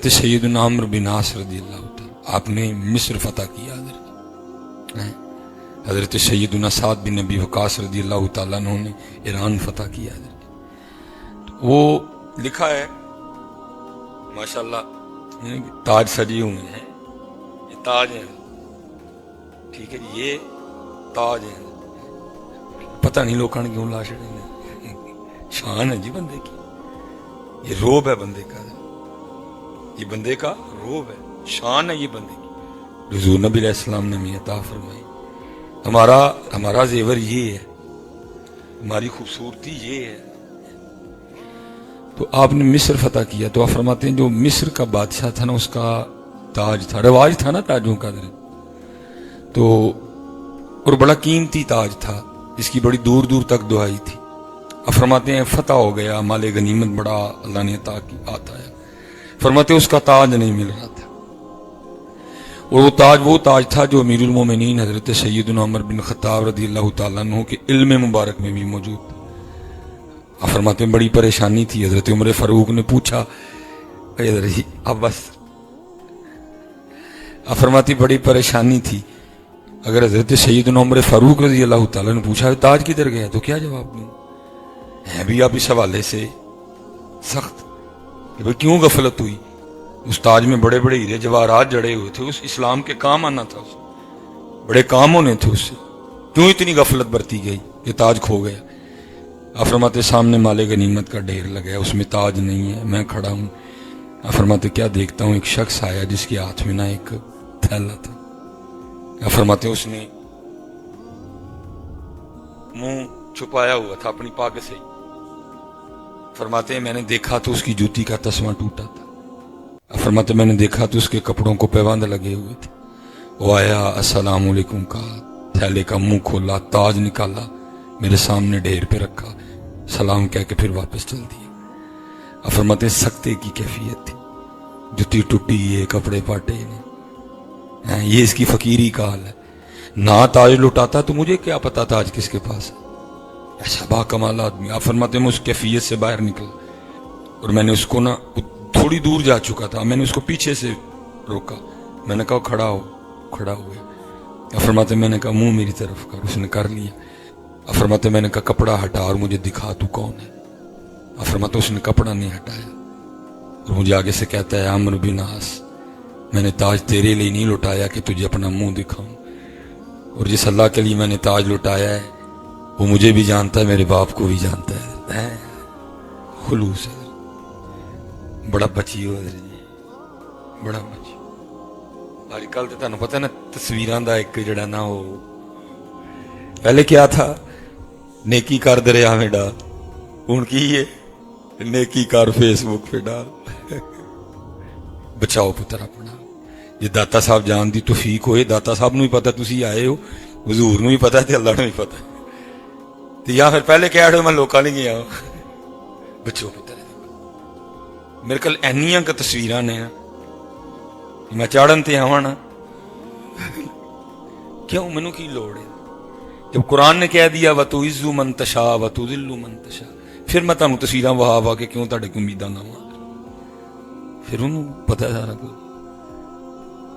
حضرت سیدنا عمرو بن عاص رضی اللہ تعالیٰ آپ نے مصر فتح کیا. حضرت سیدنا سعد بن نبی وقاص رضی اللہ تعالیٰ عنہ نے ایران فتح کیا. وہ لکھا ہے ماشاءاللہ تاج سجے ہوئے ہیں، یہ تاج ہیں، ٹھیک ہے جی، یہ تاج ہیں. پتہ نہیں لوگوں نے کیوں لا چھڑے، شان ہے جی بندے کی، یہ روب ہے بندے کا، یہ بندے کا روب ہے، شان ہے یہ بندے کی. حضور نبی علیہ السلام نے ہمیں عطا فرمائی. ہمارا زیور یہ ہے، ہماری خوبصورتی یہ ہے. تو آپ نے مصر فتح کیا تو آپ فرماتے ہیں جو مصر کا بادشاہ تھا نا، اس کا تاج تھا، رواج تھا نا تاجوں کا، تو اور بڑا قیمتی تاج تھا، اس کی بڑی دور دور تک دعائی تھی. آپ فرماتے ہیں فتح ہو گیا، مال غنیمت بڑا اللہ نے عطا کی آتا ہے. فرماتے ہیں اس کا تاج نہیں مل رہا تھا، اور وہ تاج تھا جو امیر المومنین حضرت سیدنا عمر بن خطاب رضی اللہ تعالیٰ عنہ کے علم مبارک میں بھی موجود تھا. آپ فرماتے ہیں بڑی پریشانی تھی. حضرت عمر فاروق نے پوچھا، اب بس، آپ فرماتی بڑی پریشانی تھی. اگر حضرت سیدنا عمر فاروق رضی اللہ تعالیٰ نے پوچھا تاج کدھر گیا تو کیا جواب دوں؟ ہے بھی آپ اس حوالے سے سخت کہ بھئی کیوں غفلت ہوئی؟ اس تاج میں بڑے بڑے ہیرے جواہرات جڑے ہوئے تھے، اس اسلام کے کام آنا تھا، اس بڑے کام ہونے تھے اس سے، کیوں اتنی غفلت برتی گئی؟ یہ تاج کھو گیا. آپ فرماتے سامنے مال غنیمت کا ڈھیر لگا، اس میں تاج نہیں ہے، میں کھڑا ہوں. آپ فرماتے کیا دیکھتا ہوں؟ ایک شخص آیا جس کے ہاتھ میں نا ایک تھیلا تھا. آپ فرماتے اس نے منہ چھپایا ہوا تھا اپنی پاگ سے. فرماتے ہیں میں نے دیکھا تو اس کی جوتی کا تسمہ ٹوٹا تھا. فرماتے میں نے دیکھا تو اس کے کپڑوں کو پیوند لگے ہوئے تھے. وہ آیا، السلام علیکم کہا، تھیلے کا منہ کھولا، تاج نکالا، میرے سامنے ڈھیر پہ رکھا، سلام کہہ کے پھر واپس چل دیا. فرماتے سکتے کی کیفیت تھی، جوتی ٹوٹی ہے، کپڑے پاٹے ہیں، یہ اس کی فقیری کا حال ہے. نہ تاج لٹاتا تو مجھے کیا پتا تاج کس کے پاس ہے، ایسا با کمال آدمی. آپ فرماتے میں اس کیفیت سے باہر نکلا اور میں نے اس کو نا تھوڑی دور جا چکا تھا، میں نے اس کو پیچھے سے روکا، میں نے کہا کھڑا ہوئے. فرماتے میں نے کہا منہ میری طرف کر، اس نے کر لیا. فرماتے میں نے کہا کپڑا ہٹا اور مجھے دکھا تو کون ہے. فرماتے اس نے کپڑا نہیں ہٹایا اور مجھے آگے سے کہتا ہے عمرو بن عاص، میں نے تاج تیرے لیے نہیں لٹایا کہ تجھے اپنا منہ دکھاؤں، اور جس اللہ کے لیے میں نے تاج لٹایا ہے وہ مجھے بھی جانتا ہے، میرے باپ کو بھی جانتا ہے. خلوص ہے، بڑا بچی ہو جی، بڑا بچی. آج کل تو تمہیں پتا نا تصویراں دا ایک جڑا نا ہو، پہلے کیا تھا نیکی کر دریا میں ڈال، ہوں کی ہے نیکی کر فیس بک پہ ڈال. بچاؤ پتر اپنا. یہ داتا صاحب جان دی توفیق ہوئے، داتا صاحب نو بھی پتا تسی آئے ہو، حضور نو بھی پتا تے اللہ نو بھی پتا، تو یا پھر پہلے کہہ رہے ہو میں لوکاں نہیں گیا. بچو پتر میرے کل اینیاں کا تصویراں نے، میں چاڑن تے آواں نا، کیوں مینوں کی لوڑ ہے؟ جب قرآن نے کہہ دیا وَتُعِزُّ مَن تَشَاءُ وَتُذِلُّ مَن تَشَاءُ، پھر میں تانوں تصویراں وہا کے کیوں تہاڈے کو امیداں نہ وا، پھر انہوں پتہ سارا کچھ.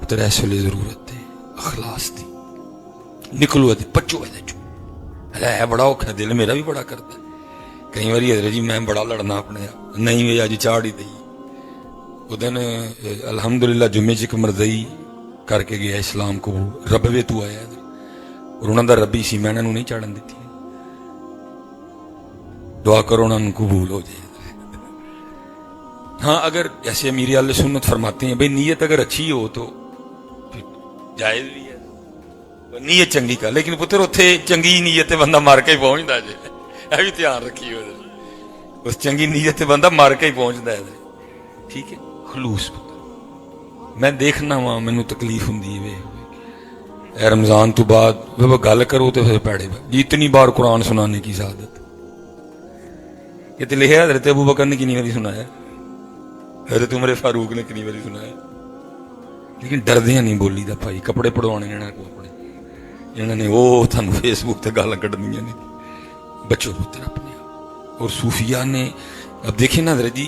پتر اس ویلے ضرورت ہے اخلاص دی. نکلو تے پچو ہے بڑا اوکھا، دل میرا بھی بڑا کرتا ہے کئی باری حضرت جی میں بڑا لڑنا اپنے نہیں ہوئی اج چاڑ ہی دئی. وہ دن الحمدللہ جمعے چ ایک مرضی کر کے گیا اسلام کو، ربوے تو آیا اور انہوں دا ربی سی، میں انہوں نہیں چاڑن دیتی. دعا کرو انہوں نے قبول ہو جائے. ہاں اگر ایسے امیر اہل سنت فرماتے ہیں بھئی نیت اگر اچھی ہو تو جائز بھی ہے، نیت چنگی کا، لیکن پتر اتنے چنگی نیت بندہ مار کے ہی پہنچتا جائے، یہ بھی دھیان رکھیے، اس چنگی نیت بندہ مار کے ہی پہنچتا ہے. ٹھیک ہے خلوص. میں دیکھنا وا مینوں تکلیف ہوندی ہے اے رمضان تو بعد وہ گل کرو تو پھر پیڑے جی اتنی بار قرآن سنانے کی سعادت یہ تو لکھا حضرت ابو بکر نے کنی باری سنایا، حضرت عمر فاروق نے کنی باری سنایا، لیکن ڈردیاں نہیں بولی دا بھائی. کپڑے پڑوانے انہاں کو اپنے، انہاں نے وہ تھانوں فیس بک تے گالاں کڈنیاں نے. بچو پتر اپنے. اور صوفیاء نے اب دیکھیں نا حضرت جی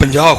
50